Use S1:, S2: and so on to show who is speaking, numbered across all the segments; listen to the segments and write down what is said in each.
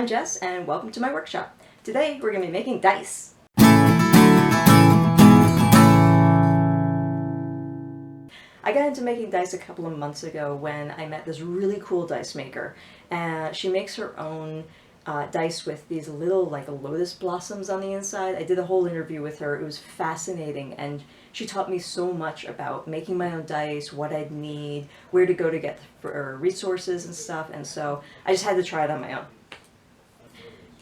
S1: I'm Jess, and welcome to my workshop. Today we're going to be making dice. I got into making dice a couple of months ago when I met this really cool dice maker. She makes her own dice with these little like lotus blossoms on the inside. I did a whole interview with her. It was fascinating, and she taught me so much about making my own dice, what I'd need, where to go to get resources and stuff, and so I just had to try it on my own.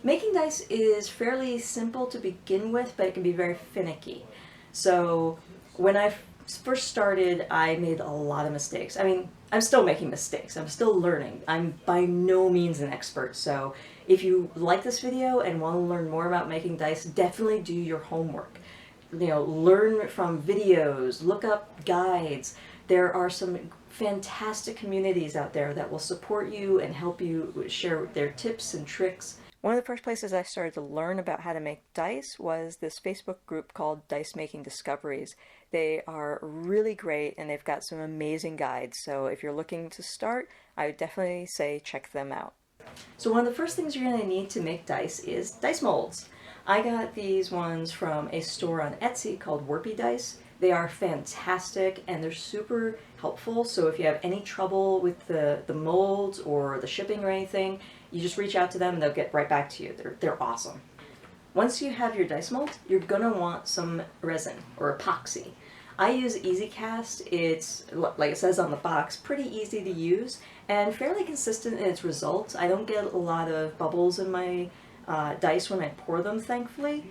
S1: Making dice is fairly simple to begin with, but it can be very finicky. So when I first started, I made a lot of mistakes. I mean, I'm still making mistakes. I'm still learning. I'm by no means an expert, so if you like this video and want to learn more about making dice, definitely do your homework. You know, learn from videos, look up guides. There are some fantastic communities out there that will support you and help you share their tips and tricks. One of the first places I started to learn about how to make dice was this Facebook group called Dice Making Discoveries. They are really great and they've got some amazing guides, so if you're looking to start, I would definitely say check them out. So one of the first things you're going to need to make dice is dice molds. I got these ones from a store on Etsy called Warpy Dice. They are fantastic and they're super helpful, so if you have any trouble with the molds or the shipping or anything, you just reach out to them and they'll get right back to you. They're awesome. Once you have your dice mold, you're going to want some resin or epoxy. I use EasyCast. It's, like it says on the box, pretty easy to use and fairly consistent in its results. I don't get a lot of bubbles in my dice when I pour them, thankfully.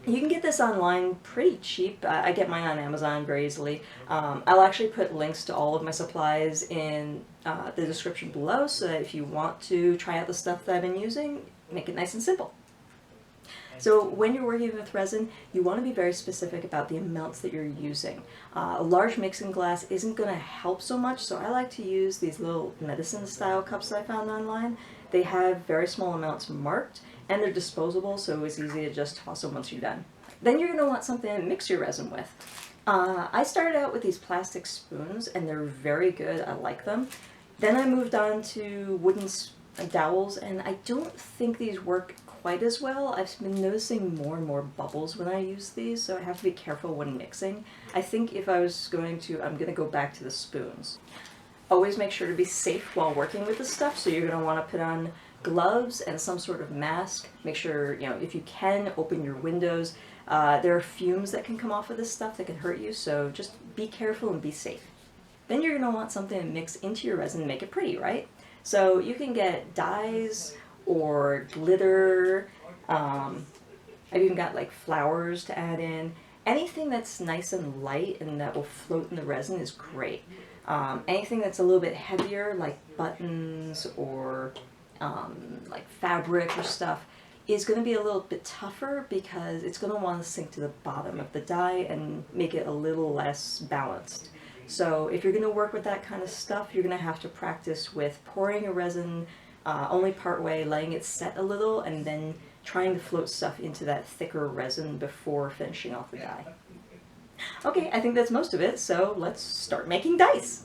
S1: You can get this online pretty cheap. I get mine on Amazon very easily. I'll actually put links to all of my supplies in the description below, so that if you want to try out the stuff that I've been using, make it nice and simple. So when you're working with resin, you want to be very specific about the amounts that you're using. A large mixing glass isn't going to help so much, so I like to use these little medicine style cups I found online. They have very small amounts marked, and they're disposable, so it's easy to just toss them once you're done. Then you're going to want something to mix your resin with. I started out with these plastic spoons, and they're very good. I like them. Then I moved on to wooden dowels, and I don't think these work quite as well. I've been noticing more and more bubbles when I use these, so I have to be careful when mixing. I think if I was going to, I'm going to go back to the spoons. Always make sure to be safe while working with this stuff, so you're going to want to put on gloves and some sort of mask. Make sure, you know, if you can, open your windows. There are fumes that can come off of this stuff that can hurt you, so just be careful and be safe. Then you're going to want something to mix into your resin and make it pretty, right? So you can get dyes or glitter. I've even got like flowers to add in. Anything that's nice and light and that will float in the resin is great. Anything that's a little bit heavier, like buttons or like fabric or stuff, is going to be a little bit tougher because it's going to want to sink to the bottom of the die and make it a little less balanced. So if you're going to work with that kind of stuff, you're going to have to practice with pouring a resin only part way, letting it set a little, and then trying to float stuff into that thicker resin before finishing off the die. Okay, I think that's most of it, so let's start making dice!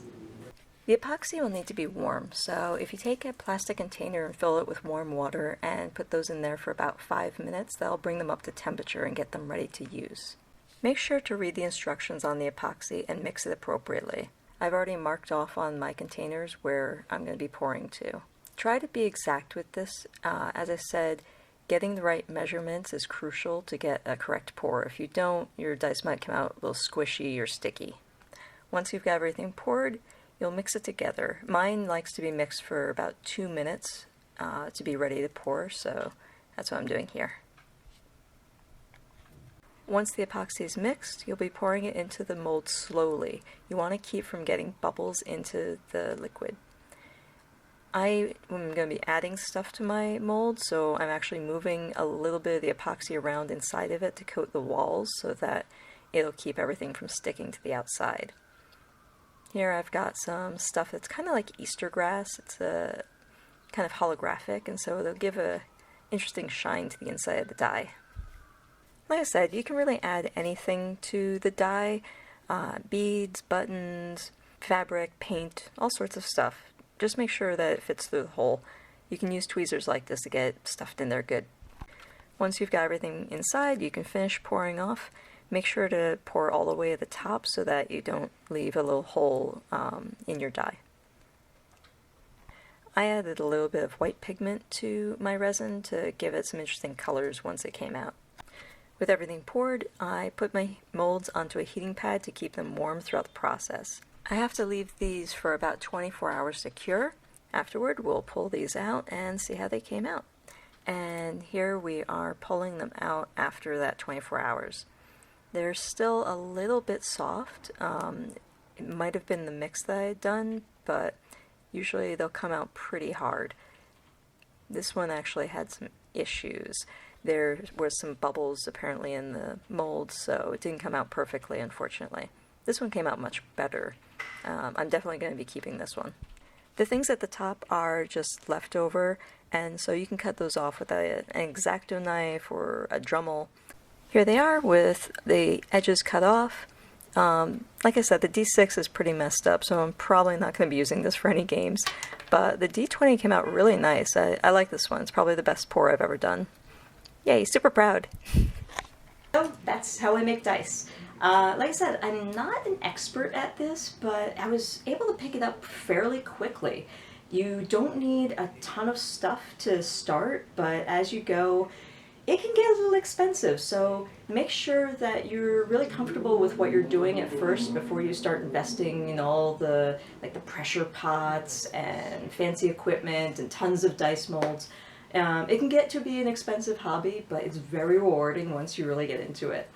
S1: The epoxy will need to be warm, so if you take a plastic container and fill it with warm water and put those in there for about 5 minutes, that'll bring them up to temperature and get them ready to use. Make sure to read the instructions on the epoxy and mix it appropriately. I've already marked off on my containers where I'm going to be pouring to. Try to be exact with this. As I said, getting the right measurements is crucial to get a correct pour. If you don't, your dice might come out a little squishy or sticky. Once you've got everything poured, you'll mix it together. Mine likes to be mixed for about 2 minutes to be ready to pour, so that's what I'm doing here. Once the epoxy is mixed, you'll be pouring it into the mold slowly. You want to keep from getting bubbles into the liquid. I am going to be adding stuff to my mold, so I'm actually moving a little bit of the epoxy around inside of it to coat the walls so that it'll keep everything from sticking to the outside. Here I've got some stuff that's kind of like Easter grass. It's a kind of holographic, and so it'll give a interesting shine to the inside of the die. Like I said, you can really add anything to the die. Beads, buttons, fabric, paint, all sorts of stuff. Just make sure that it fits through the hole. You can use tweezers like this to get it stuffed in there good. Once you've got everything inside, you can finish pouring off. Make sure to pour all the way to the top so that you don't leave a little hole in your dye. I added a little bit of white pigment to my resin to give it some interesting colors once it came out. With everything poured, I put my molds onto a heating pad to keep them warm throughout the process. I have to leave these for about 24 hours to cure. Afterward, we'll pull these out and see how they came out. And here we are pulling them out after that 24 hours. They're still a little bit soft. It might have been the mix that I had done, but usually they'll come out pretty hard. This one actually had some issues. There were some bubbles apparently in the mold, so it didn't come out perfectly, unfortunately. This one came out much better. I'm definitely going to be keeping this one. The things at the top are just leftover, and so you can cut those off with an X-Acto knife or a Dremel. Here they are with the edges cut off. Like I said, the D6 is pretty messed up, so I'm probably not going to be using this for any games. But the D20 came out really nice. I like this one. It's probably the best pour I've ever done. Yay, super proud. So that's how I make dice. Like I said, I'm not an expert at this, but I was able to pick it up fairly quickly. You don't need a ton of stuff to start, but as you go, it can get a little expensive, so make sure that you're really comfortable with what you're doing at first before you start investing in all the pressure pots and fancy equipment and tons of dice molds. It can get to be an expensive hobby, but it's very rewarding once you really get into it.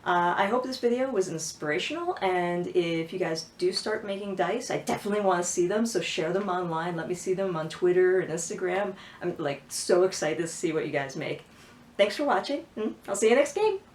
S1: I hope this video was inspirational, and if you guys do start making dice, I definitely want to see them, so share them online. Let me see them on Twitter and Instagram. I'm so excited to see what you guys make. Thanks for watching, and I'll see you next game!